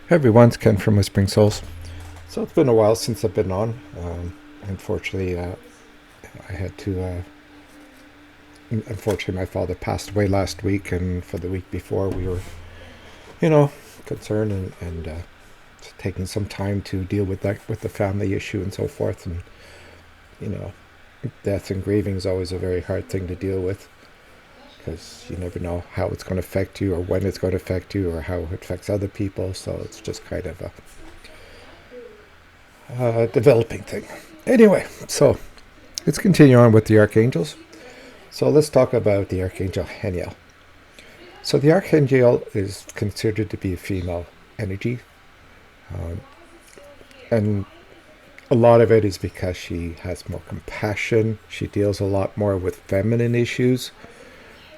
Hey everyone, it's Ken from Whispering Souls. So it's been a while since I've been on. Unfortunately, I had to. Unfortunately, my father passed away last week, and for the week before, we were, you know, concerned and taking some time to deal with that, with the family issue and so forth. And you know, death and grieving is always a very hard thing to deal with because you never know how it's going to affect you, or when it's going to affect you, or how it affects other people. So it's just kind of a developing thing. Anyway, so let's continue on with the archangels. So let's talk about the Archangel Haniel. So the Archangel is considered to be a female energy. Um, and a lot of it is because she has more compassion. She deals a lot more with feminine issues.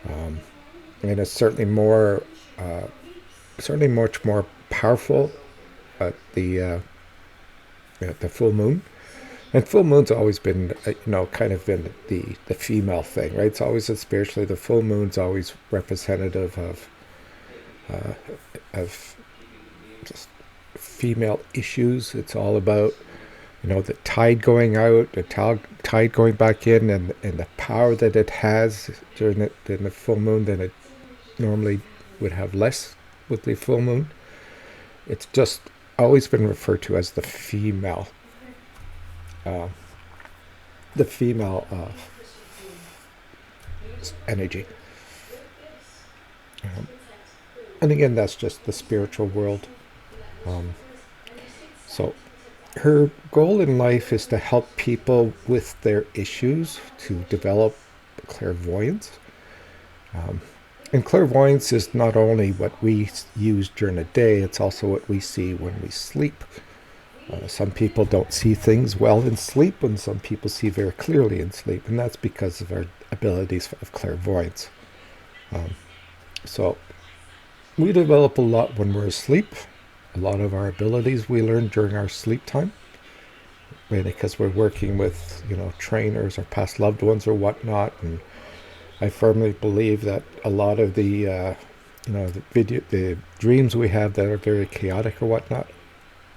Um, and it's certainly much more powerful at the full moon. And full moon's always been, kind of been the female thing, right? It's always spiritually, the full moon's always representative uh, of just female issues. It's all about, the tide going out, the tide going back in, and the power that it has during the full moon than it normally would have less with the full moon. It's just always been referred to as uh, the female energy. Um, and again, that's just the spiritual world. Um, so her goal in life is to help people with their issues to develop clairvoyance. Um, and clairvoyance is not only what we use during the day, it's also what we see when we sleep. Some people don't see things well in sleep, and some people see very clearly in sleep, and that's because of our abilities of clairvoyance. Um, so we develop a lot when we're asleep. A lot of our abilities we learn during our sleep time, mainly because we're working with trainers or past loved ones or whatnot. And I firmly believe that a lot of the dreams we have that are very chaotic or whatnot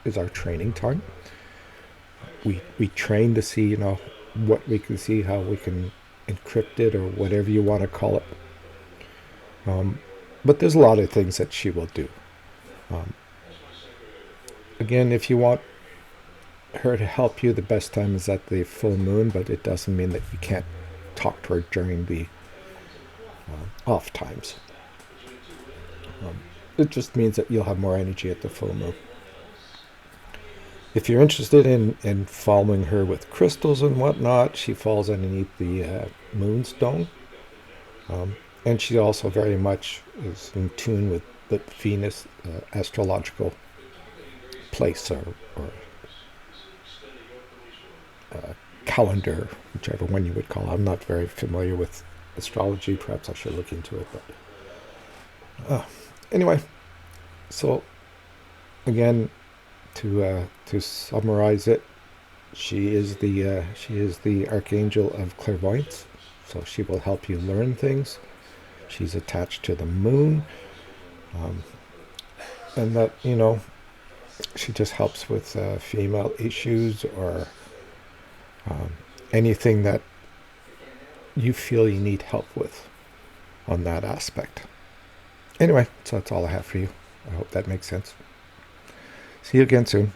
is our training time. We train to see what we can see, how we can encrypt it, or whatever you want to call it. But there's a lot of things that she will do. Um, Again, if you want her to help you, the best time is at the full moon, but it doesn't mean that you can't talk to her during the off times. It just means that you'll have more energy at the full moon. If you're interested in following her with crystals and whatnot, she falls underneath the moonstone. And she also very much is in tune with the Venus astrological place, or calendar, whichever one you would call it. I'm not very familiar with astrology. Perhaps I should look into it. But anyway, so again, to summarize it, she is the archangel of clairvoyance. So she will help you learn things. She's attached to the moon, and that she just helps with female issues, or anything that you feel you need help with on that aspect. Anyway, so that's all I have for you. I hope that makes sense. See you again soon.